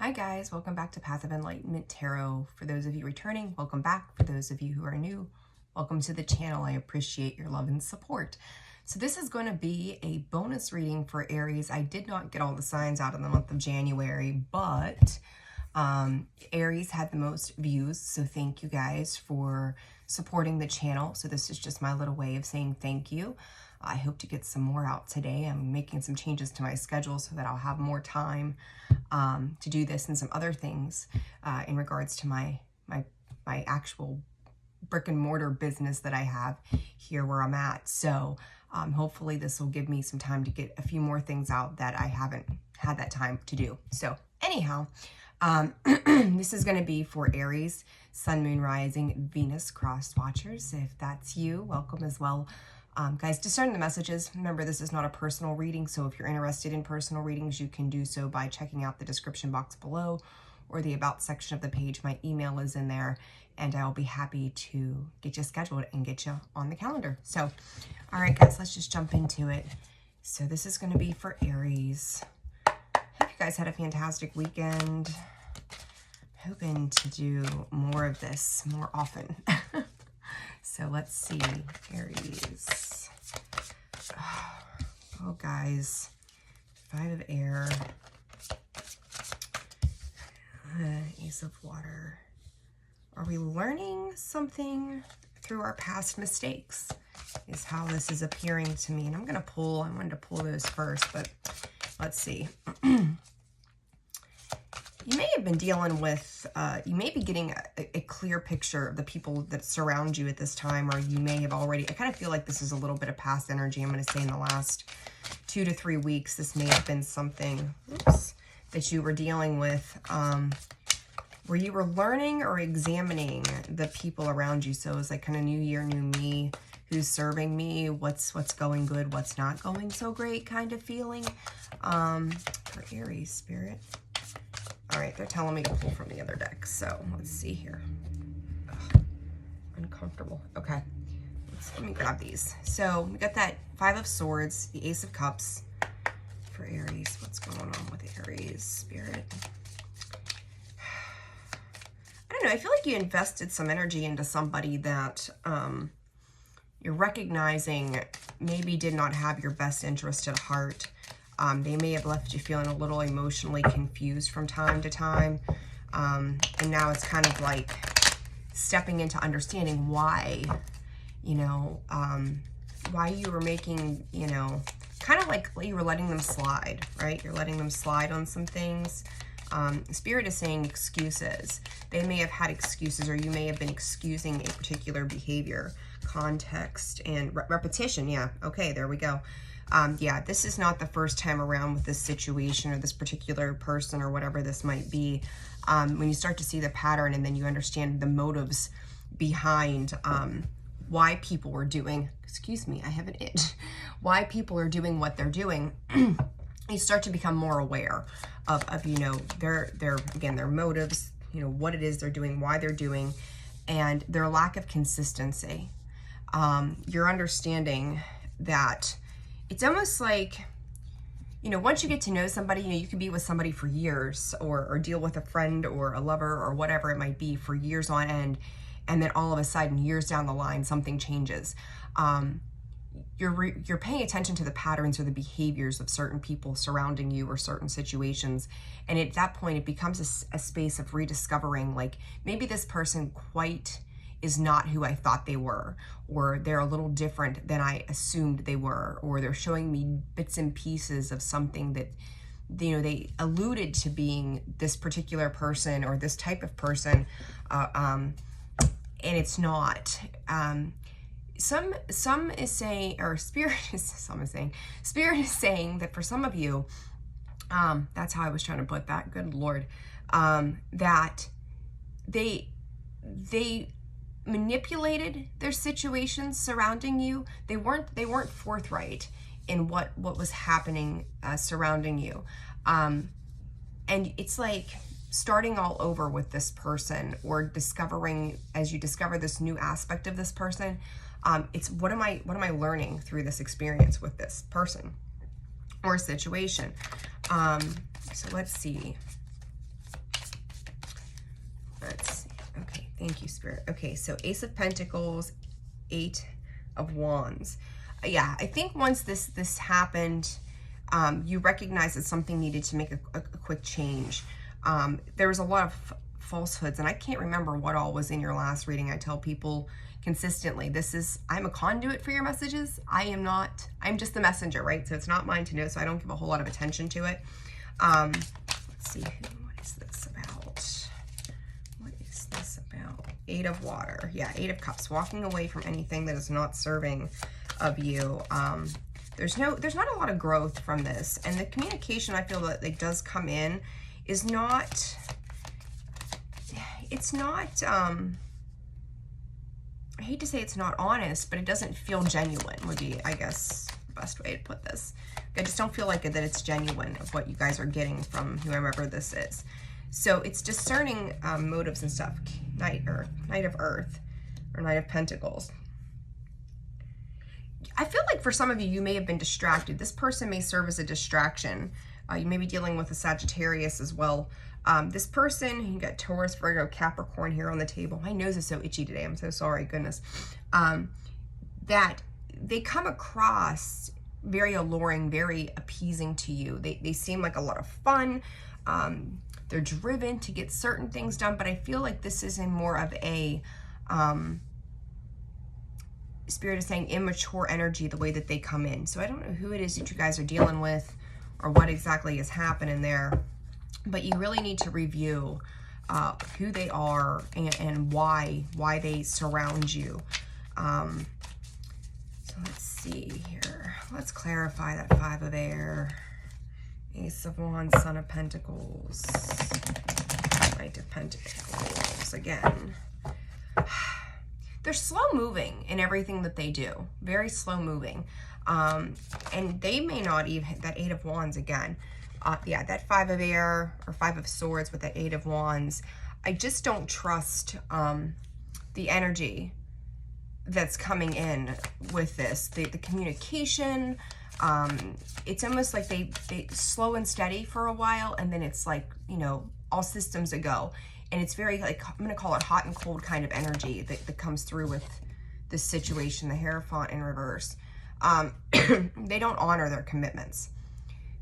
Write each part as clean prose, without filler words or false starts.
Hi guys, welcome back to Path of Enlightenment Tarot. For those of you returning, welcome back. For those of you who are new, welcome to the channel. I appreciate your love and support. So this is going to be a bonus reading for Aries. I did not get all the signs out in the month of January, but Aries had the most views. So thank you guys for supporting the channel. So this is just my little way of saying thank you. I hope to get some more out today. I'm making some changes to my schedule so that I'll have more time to do this and some other things in regards to my actual brick and mortar business that I have here where I'm at. So hopefully this will give me some time to get a few more things out that I haven't had that time to do. So anyhow, this is going to be for Aries, Sun, Moon, Rising, Venus cross watchers. If that's you, welcome as well. Guys, discerning the messages. Remember, this is not a personal reading, so if you're interested in personal readings, you can do so by checking out the description box below or the About section of the page. My email is in there, and I'll be happy to get you scheduled and get you on the calendar. So, all right, guys, let's just jump into it. So this is going to be for Aries. Hope you guys had a fantastic weekend. Hoping to do more of this more often. So let's see, Aries. Oh, guys, 5 of air, Ace of water. Are we learning something through our past mistakes is how this is appearing to me. And I wanted to pull those first, but let's see. You may have been dealing with, you may be getting a clear picture of the people that surround you at this time, or you may have already, I kind of feel like this is a little bit of past energy. I'm going to say in the last 2 to 3 weeks, this may have been something, that you were dealing with, where you were learning or examining the people around you. So it was like kind of new year, new me, who's serving me, what's going good, what's not going so great kind of feeling, for Aries, Spirit. All right, they're telling me to pull from the other deck, so let's see here. Ugh, uncomfortable. Okay, let me grab these. So we got that 5 of Swords, the Ace of Cups for Aries. What's going on with Aries, Spirit? I don't know. I feel like you invested some energy into somebody that you're recognizing maybe did not have your best interest at heart. They may have left you feeling a little emotionally confused from time to time. And now it's kind of like stepping into understanding why, why you were making, kind of like you were letting them slide, right? You're letting them slide on some things. Spirit is saying excuses. They may have had excuses, or you may have been excusing a particular behavior, context, and repetition. Yeah, okay, there we go. Yeah, this is not the first time around with this situation or this particular person or whatever this might be. When you start to see the pattern and then you understand the motives behind why people are doing, excuse me, I have an itch, why people are doing what they're doing, you start to become more aware of their motives, what it is they're doing, why they're doing, and their lack of consistency. You're understanding that it's almost like, once you get to know somebody, you can be with somebody for years or deal with a friend or a lover or whatever it might be for years on end. And then all of a sudden, years down the line, something changes. You're paying attention to the patterns or the behaviors of certain people surrounding you or certain situations. And at that point, it becomes a space of rediscovering, like, maybe this person quite is not who I thought they were, or they're a little different than I assumed they were, or they're showing me bits and pieces of something that, they alluded to being this particular person or this type of person, and it's not. Some is saying, or Spirit is saying that for some of you, that's how I was trying to put that, good Lord, that they manipulated their situations surrounding you. They weren't forthright in what was happening surrounding you. And it's like starting all over with this person, or discovering, as you discover this new aspect of this person, it's what am I learning through this experience with this person or situation. So let's see. Thank you, Spirit. Okay, so Ace of Pentacles, 8 of Wands. Yeah, I think once this happened, you recognize that something needed to make a quick change. There was a lot of falsehoods, and I can't remember what all was in your last reading. I tell people consistently, I'm a conduit for your messages. I'm just the messenger, right? So it's not mine to know, so I don't give a whole lot of attention to it. Let's see, what is this about? What is this about? 8 of Water. Yeah, 8 of Cups. Walking away from anything that is not serving of you. There's not a lot of growth from this, and the communication I feel that it does come in is not, it's not, I hate to say it's not honest, but it doesn't feel genuine would be, I guess, the best way to put this. I just don't feel like that it's genuine of what you guys are getting from whoever this is. So it's discerning motives and stuff. Knight of Earth or Knight of Pentacles. I feel like for some of you, you may have been distracted. This person may serve as a distraction. You may be dealing with a Sagittarius as well. This person, you got Taurus, Virgo, Capricorn here on the table. My nose is so itchy today. I'm so sorry, goodness. That they come across very alluring, very appeasing to you. They seem like a lot of fun. They're driven to get certain things done, but I feel like this is in more of a, Spirit is saying immature energy, the way that they come in. So I don't know who it is that you guys are dealing with or what exactly is happening there, but you really need to review who they are and why they surround you. So let's see here. Let's clarify that 5 of Air, Ace of Wands, Son of Pentacles, Knight of Pentacles again. They're slow moving in everything that they do, very slow moving. And they may not even, that 8 of Wands again, yeah, that 5 of Air or 5 of Swords with that 8 of Wands, I just don't trust the energy that's coming in with this. The communication, it's almost like they slow and steady for a while, and then it's like, you know, all systems a go. And it's very, like, I'm going to call it hot and cold kind of energy that comes through with this situation, the Hierophant in reverse. They don't honor their commitments.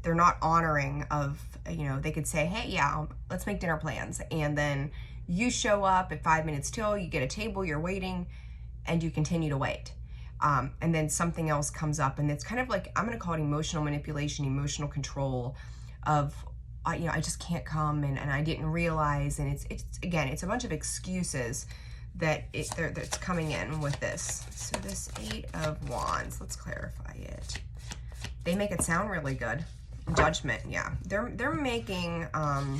They're not honoring of, you know, they could say, hey, yeah, let's make dinner plans. And then you show up at 5 minutes till, you get a table, you're waiting, and you continue to wait. And then something else comes up, and it's kind of like, I'm going to call it emotional manipulation, emotional control of, you know, I just can't come, and I didn't realize, and it's again, it's a bunch of excuses that that's coming in with this. So this 8 of Wands, let's clarify it. They make it sound really good. Judgment, yeah. They're making, I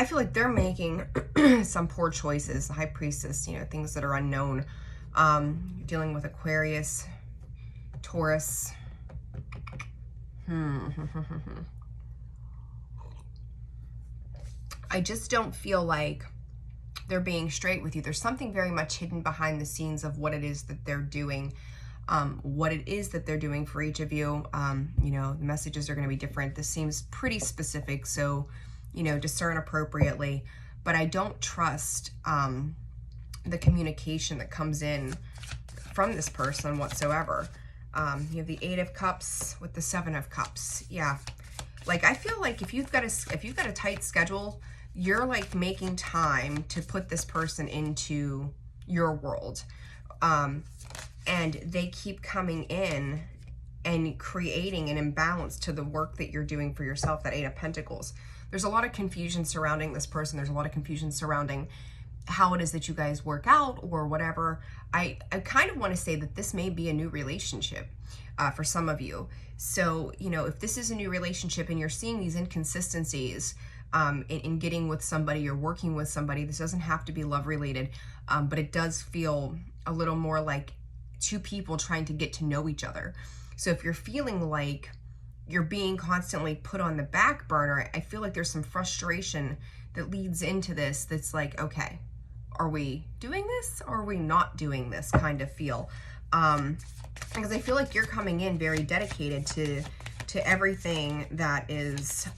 feel like they're making some poor choices. The High Priestess, you know, things that are unknown. You're dealing with Aquarius, Taurus. I just don't feel like they're being straight with you. There's something very much hidden behind the scenes of what it is that they're doing, what it is that they're doing for each of you. You know, the messages are going to be different. This seems pretty specific, so, you know, discern appropriately. But I don't trust the communication that comes in from this person whatsoever. You have the 8 of Cups with the 7 of Cups. Yeah, like I feel like if you've got a tight schedule, you're like making time to put this person into your world, and they keep coming in and creating an imbalance to the work that you're doing for yourself. That 8 of Pentacles. There's a lot of confusion surrounding this person. There's a lot of confusion surrounding how it is that you guys work out or whatever. I kind of want to say that this may be a new relationship for some of you. So, you know, if this is a new relationship and you're seeing these inconsistencies in getting with somebody or working with somebody, this doesn't have to be love related, but it does feel a little more like two people trying to get to know each other. So if you're feeling like you're being constantly put on the back burner, I feel like there's some frustration that leads into this that's like, okay, are we doing this or are we not doing this kind of feel? Because I feel like you're coming in very dedicated to everything that is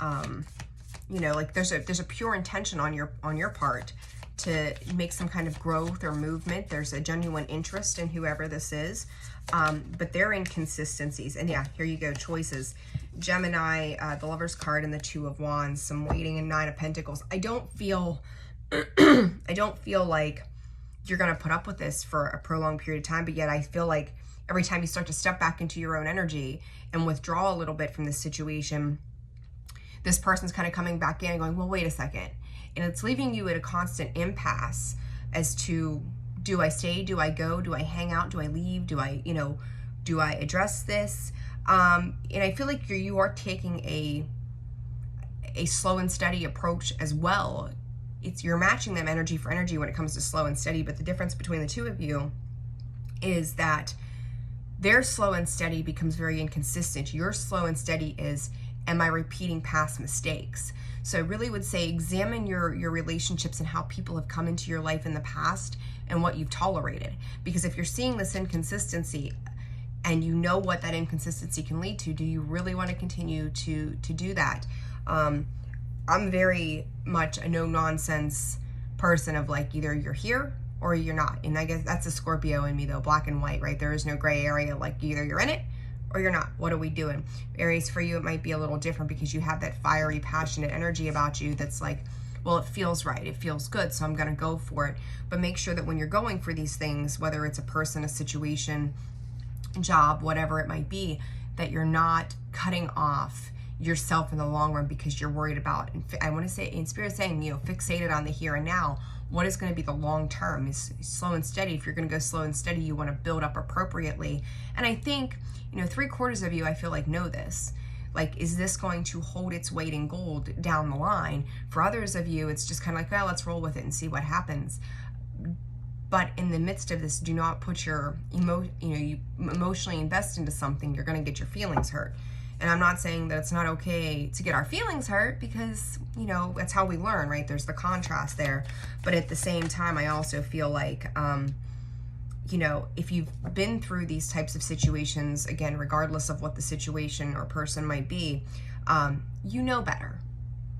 you know, like there's a pure intention on your part to make some kind of growth or movement. There's a genuine interest in whoever this is, but they're inconsistencies. And yeah, here you go, choices. Gemini, the Lover's card and the Two of Wands, some waiting and Nine of Pentacles. I don't feel I don't feel like you're going to put up with this for a prolonged period of time, but yet I feel like every time you start to step back into your own energy and withdraw a little bit from this situation, this person's kind of coming back in and going, well, wait a second. And it's leaving you at a constant impasse as to, do I stay? Do I go? Do I hang out? Do I leave? Do I, you know, do I address this? And I feel like you are taking a slow and steady approach as well. You're matching them energy for energy when it comes to slow and steady, but the difference between the two of you is that their slow and steady becomes very inconsistent. Your slow and steady is, am I repeating past mistakes? So I really would say examine your relationships and how people have come into your life in the past and what you've tolerated. Because if you're seeing this inconsistency and you know what that inconsistency can lead to, do you really want to continue to do that? I'm very much a no-nonsense person of like, either you're here or you're not. And I guess that's a Scorpio in me though, black and white, right? There is no gray area, like either you're in it or you're not. What are we doing? Aries, for you, it might be a little different because you have that fiery, passionate energy about you that's like, well, it feels right, it feels good, so I'm gonna go for it. But make sure that when you're going for these things, whether it's a person, a situation, job, whatever it might be, that you're not cutting off yourself in the long run because you're worried about, I want to say, in spirit saying, you know, fixated on the here and now. What is going to be the long term is slow and steady. If you're going to go slow and steady, you want to build up appropriately. And I think, you know, 3/4 of you, I feel like, know this. Like, is this going to hold its weight in gold down the line? For others of you, it's just kind of like, well, let's roll with it and see what happens. But in the midst of this, do not put your you emotionally invest into something. You're going to get your feelings hurt. And I'm not saying that it's not okay to get our feelings hurt because, you know, that's how we learn, right? There's the contrast there. But at the same time, I also feel like, you know, if you've been through these types of situations, again, regardless of what the situation or person might be, you know better.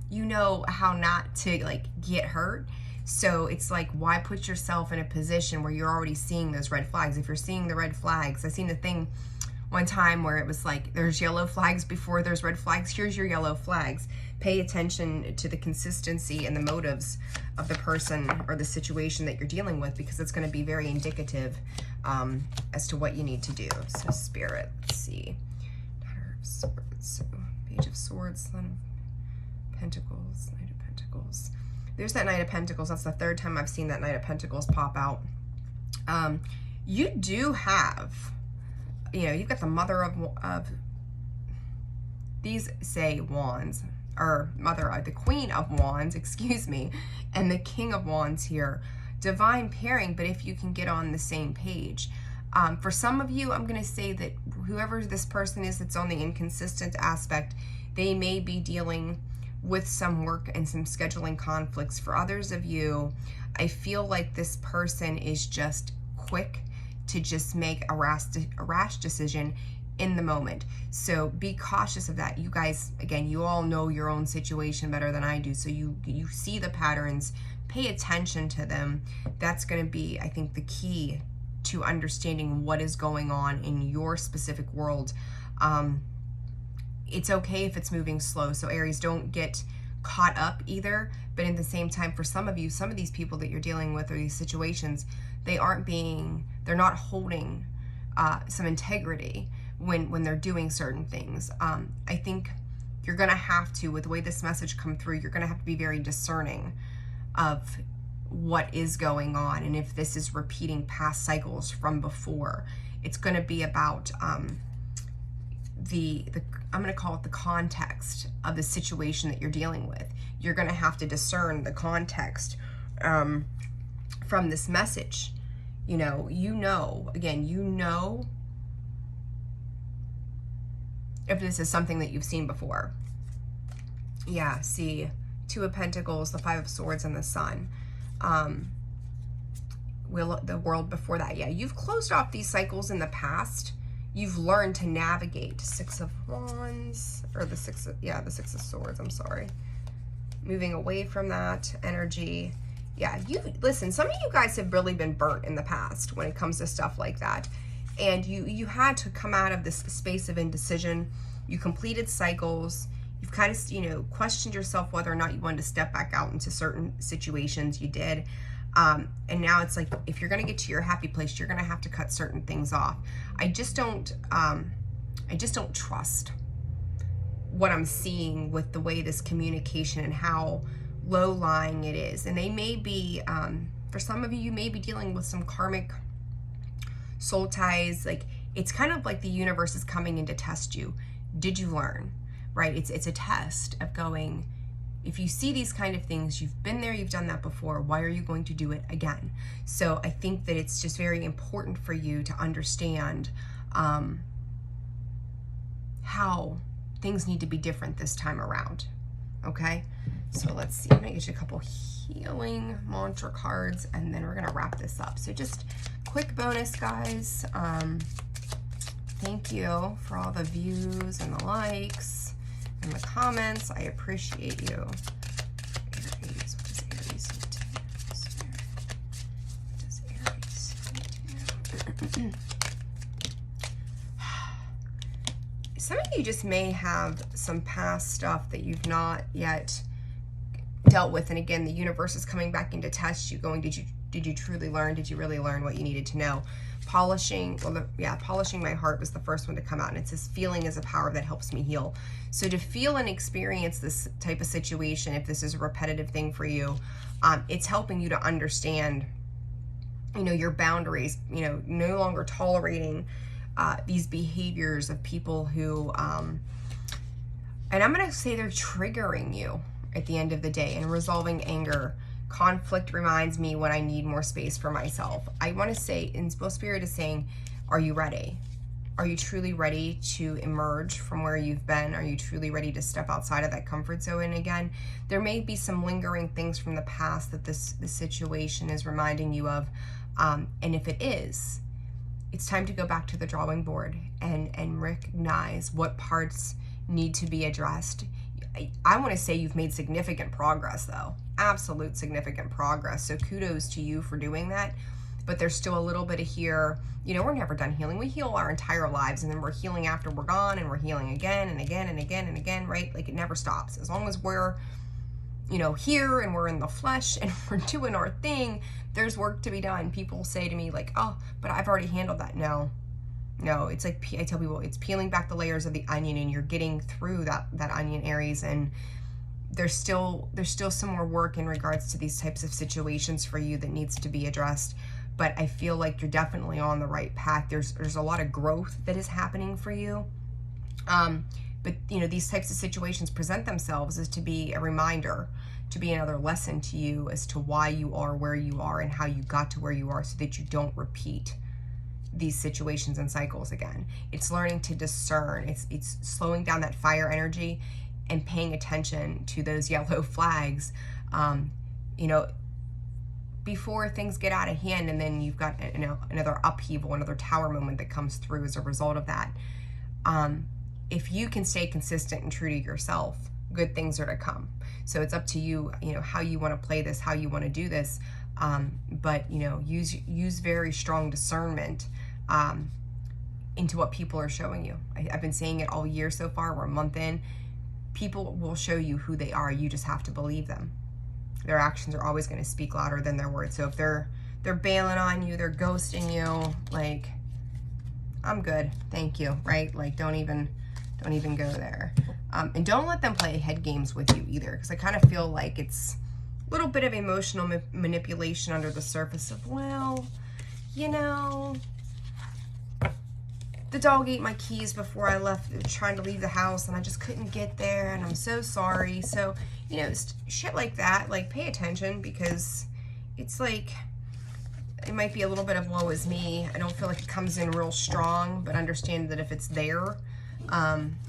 You know how not to, like, get hurt. So it's like, why put yourself in a position where you're already seeing those red flags? If you're seeing the red flags, I seen the thing one time where it was like, there's yellow flags before there's red flags. Here's your yellow flags. Pay attention to the consistency and the motives of the person or the situation that you're dealing with, because it's going to be very indicative as to what you need to do. So Spirit, let's see. Daughter of Swords, Page of Swords, Son of Pentacles, Knight of Pentacles. There's that Knight of Pentacles. That's the third time I've seen that Knight of Pentacles pop out. You do have, you know, you've got the Mother of these say Wands, or the Queen of Wands, excuse me, and the King of Wands here. Divine pairing, but if you can get on the same page. For some of you, I'm going to say that whoever this person is that's on the inconsistent aspect, they may be dealing with some work and some scheduling conflicts. For others of you, I feel like this person is just quick to just make a rash decision in the moment. So be cautious of that. You guys, again, you all know your own situation better than I do. So you see the patterns, pay attention to them. That's going to be, I think, the key to understanding what is going on in your specific world. It's okay if it's moving slow. So Aries, don't get caught up either. But at the same time, for some of you, some of these people that you're dealing with or these situations, they're not holding some integrity when they're doing certain things. I think you're going to have to, with the way this message come through, you're going to have to be very discerning of what is going on and if this is repeating past cycles from before. It's going to be about I'm going to call it the context of the situation that you're dealing with. You're going to have to discern the context from this message. You know if this is something that you've seen before. Yeah, see, Two of Pentacles, the Five of Swords, and the Sun. The world before that. Yeah, you've closed off these cycles in the past. You've learned to navigate. Six of Wands, or the Six of Swords, I'm sorry. moving away from that energy. Yeah, listen, some of you guys have really been burnt in the past when it comes to stuff like that. And you had to come out of this space of indecision. You completed cycles. You've kind of, questioned yourself whether or not you wanted to step back out into certain situations. You did. And now it's like, if you're going to get to your happy place, you're going to have to cut certain things off. I just don't trust what I'm seeing with the way this communication and how low-lying it is. And they may be, for some of you, you may be dealing with some karmic soul ties. Like, it's kind of like the universe is coming in to test you. Did you learn? Right? It's a test of going, if you see these kind of things, you've been there, you've done that before, why are you going to do it again? So I think that it's just very important for you to understand how things need to be different this time around. Okay? So let's see. I'm going to get you a couple healing mantra cards, and then we're going to wrap this up. So just quick bonus, guys. Thank you for all the views and the likes and the comments. I appreciate you. Aries, what does Aries need to know? Spirit. What does Aries need to know? Some of you just may have some past stuff that you've not yet dealt with. And again, the universe is coming back in to test you, going, did you truly learn? Did you really learn what you needed to know? Polishing, polishing my heart was the first one to come out. And it says, feeling is a power that helps me heal. So to feel and experience this type of situation, if this is a repetitive thing for you, it's helping you to understand, your boundaries, no longer tolerating these behaviors of people who, and I'm going to say they're triggering you at the end of the day, and resolving anger. Conflict reminds me when I need more space for myself. I want to say, and Spirit is saying, are you ready? Are you truly ready to emerge from where you've been? Are you truly ready to step outside of that comfort zone again? There may be some lingering things from the past that this situation is reminding you of. And if it is, it's time to go back to the drawing board and recognize what parts need to be addressed. I want to say you've made significant progress, though. Absolute significant progress. So kudos to you for doing that. But there's still a little bit of here. We're never done healing. We heal our entire lives, and then we're healing after we're gone, and we're healing again and again and again and again, right? Like, it never stops. As long as we're, here and we're in the flesh and we're doing our thing, there's work to be done. People say to me, like, oh, but I've already handled that. No, it's like, I tell people, it's peeling back the layers of the onion, and you're getting through that onion, Aries, and there's still some more work in regards to these types of situations for you that needs to be addressed. But I feel like you're definitely on the right path. There's a lot of growth that is happening for you. But these types of situations present themselves as to be a reminder, to be another lesson to you as to why you are where you are and how you got to where you are, so that you don't repeat these situations and cycles again. It's learning to discern. It's slowing down that fire energy and paying attention to those yellow flags, before things get out of hand, and then you've got another upheaval, another tower moment that comes through as a result of that. If you can stay consistent and true to yourself, good things are to come. So it's up to you, how you want to play this, how you want to do this. But use very strong discernment into what people are showing you. I've been saying it all year so far. We're a month in. People will show you who they are. You just have to believe them. Their actions are always going to speak louder than their words. So if they're bailing on you, they're ghosting you, like, I'm good, thank you, right? Like, don't even go there. And don't let them play head games with you either, because I kind of feel like it's a little bit of emotional manipulation under the surface of, well, the dog ate my keys before I left, trying to leave the house, and I just couldn't get there, and I'm so sorry. So, shit like that, like, pay attention, because it's like, it might be a little bit of woe is me. I don't feel like it comes in real strong, but understand that if it's there,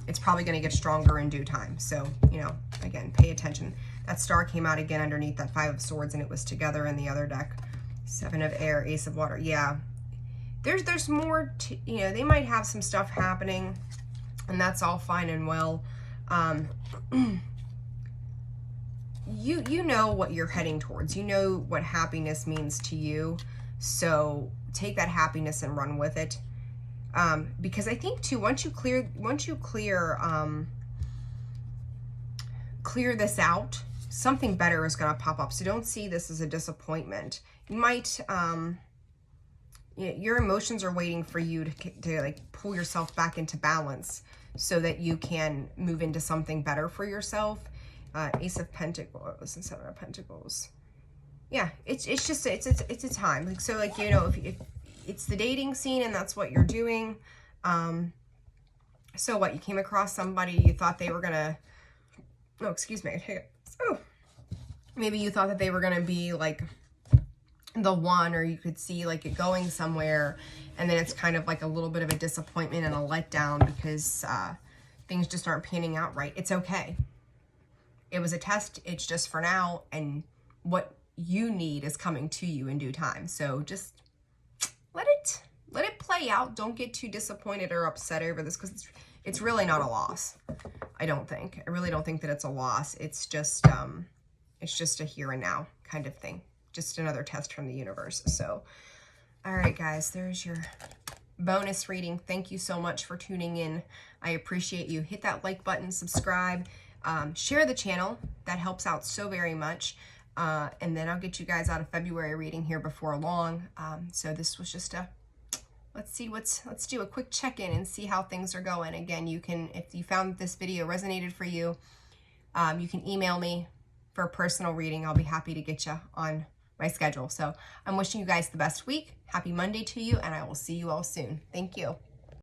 it's probably going to get stronger in due time. So, again, pay attention. That star came out again underneath that 5 of Swords, and it was together in the other deck. 7 of Air, Ace of Water. Yeah. There's more to, they might have some stuff happening, and that's all fine and well. you know what you're heading towards. You know what happiness means to you. So take that happiness and run with it. Because I think too, once you clear this out, something better is going to pop up. So don't see this as a disappointment. You might, your emotions are waiting for you to like pull yourself back into balance so that you can move into something better for yourself. Ace of Pentacles and Seven of Pentacles. Yeah, it's just it's a time. Like, so like, you know, if it's the dating scene and that's what you're doing, so what, you came across somebody, you thought they were gonna, oh, excuse me, oh, maybe you thought that they were gonna be like the one, or you could see like it going somewhere, and then it's kind of like a little bit of a disappointment and a letdown because things just aren't panning out right. It's okay. It was a test. It's just for now, and what you need is coming to you in due time. So just let it play out. Don't get too disappointed or upset over this, because it's really not a loss. I really don't think that it's a loss. It's just a here and now kind of thing. Just another test from the universe. So, all right, guys, there's your bonus reading. Thank you so much for tuning in. I appreciate you. Hit that like button, subscribe, share the channel. That helps out so very much. And then I'll get you guys out of February reading here before long. So this was just let's do a quick check-in and see how things are going. Again, you can, if you found this video resonated for you, you can email me for a personal reading. I'll be happy to get you on my schedule. So I'm wishing you guys the best week. Happy Monday to you, and I will see you all soon. Thank you.